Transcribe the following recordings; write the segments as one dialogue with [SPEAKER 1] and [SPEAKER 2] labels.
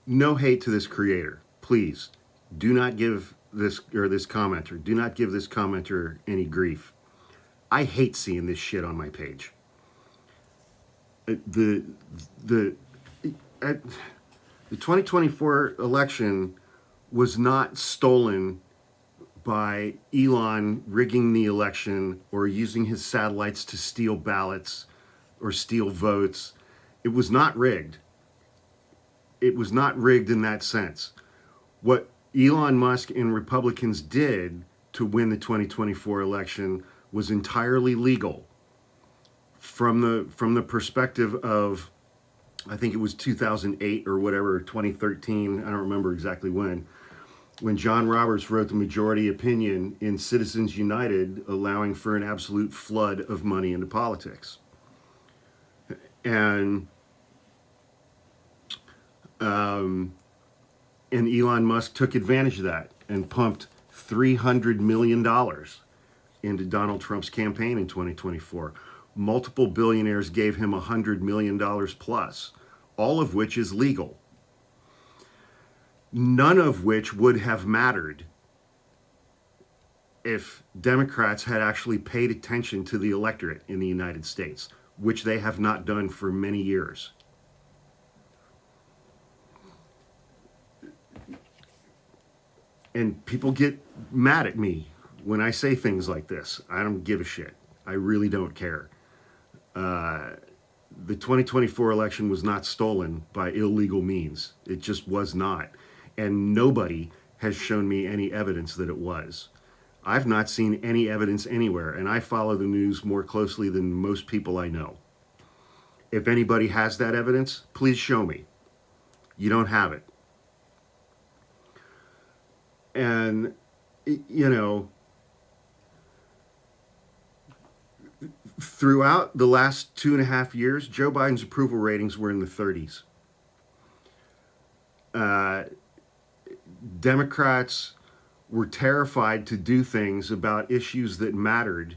[SPEAKER 1] no hate to this creator. Please do not give this commenter, do not give this commenter any grief. I hate seeing this shit on my page. The 2024 election was not stolen by Elon rigging the election or using his satellites to steal ballots or steal votes. It was not rigged. It was not rigged in that sense. What Elon Musk and Republicans did to win the 2024 election was entirely legal from the perspective of, I think it was 2008 or whatever, 2013, I don't remember exactly when John Roberts wrote the majority opinion in Citizens United allowing for an absolute flood of money into politics. And Elon Musk took advantage of that and pumped $300 million into Donald Trump's campaign in 2024. Multiple billionaires gave him $100 million plus, all of which is legal. None of which would have mattered if Democrats had actually paid attention to the electorate in the United States, which they have not done for many years. And people get mad at me when I say things like this. I don't give a shit. I really don't care. The 2024 election was not stolen by illegal means. It just was not. And nobody has shown me any evidence that it was. I've not seen any evidence anywhere, and I follow the news more closely than most people I know. If anybody has that evidence, please show me. You don't have it. And, you know, throughout the last 2.5 years, Joe Biden's approval ratings were in the 30s. Democrats were terrified to do things about issues that mattered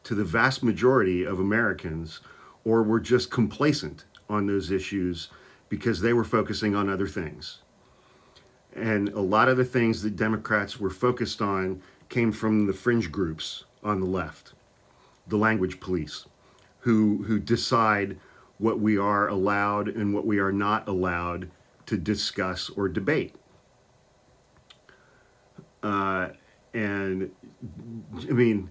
[SPEAKER 1] to the vast majority of Americans, or were just complacent on those issues because they were focusing on other things. And a lot of the things that Democrats were focused on came from the fringe groups on the left, the language police, who decide what we are allowed and what we are not allowed to discuss or debate. And I mean,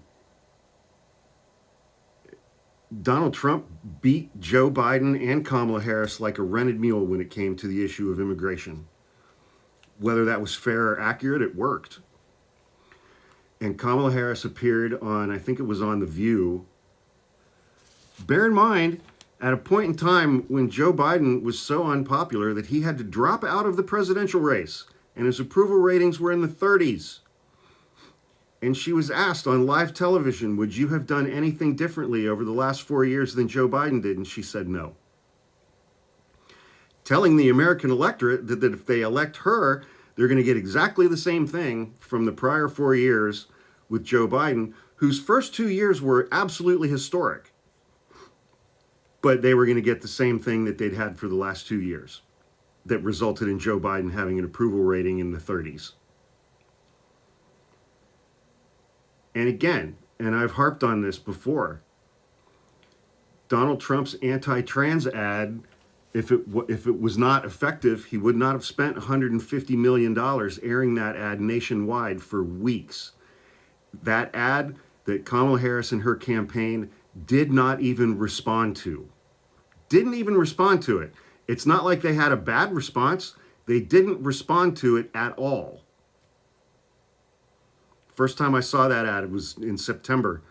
[SPEAKER 1] Donald Trump beat Joe Biden and Kamala Harris like a rented mule when it came to the issue of immigration. Whether that was fair or accurate, it worked. And Kamala Harris appeared on, I think it was on The View. Bear in mind, at a point in time when Joe Biden was so unpopular that he had to drop out of the presidential race, and his approval ratings were in the 30s. And she was asked on live television, would you have done anything differently over the last 4 years than Joe Biden did? And she said no. Telling the American electorate that if they elect her, they're going to get exactly the same thing from the prior 4 years with Joe Biden, whose first 2 years were absolutely historic. But they were going to get the same thing that they'd had for the last 2 years that resulted in Joe Biden having an approval rating in the 30s. And again, and I've harped on this before, Donald Trump's anti-trans ad, if it was not effective, he would not have spent $150 million airing that ad nationwide for weeks. That ad that Kamala Harris and her campaign did not even respond to. Didn't even respond to it. It's not like they had a bad response. They didn't respond to it at all. First time I saw that ad, it was in September,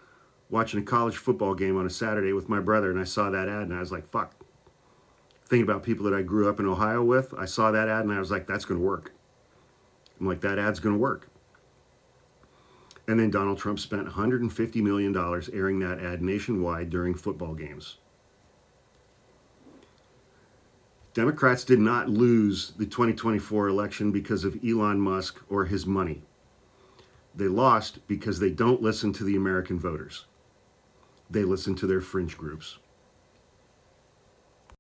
[SPEAKER 1] watching a college football game on a Saturday with my brother, and I saw that ad, and I was like, fuck. Thinking about people that I grew up in Ohio with, I saw that ad, and I was like, that's going to work. I'm like, that ad's going to work. And then Donald Trump spent $150 million airing that ad nationwide during football games. Democrats did not lose the 2024 election because of Elon Musk or his money. They lost because they don't listen to the American voters. They listen to their fringe groups.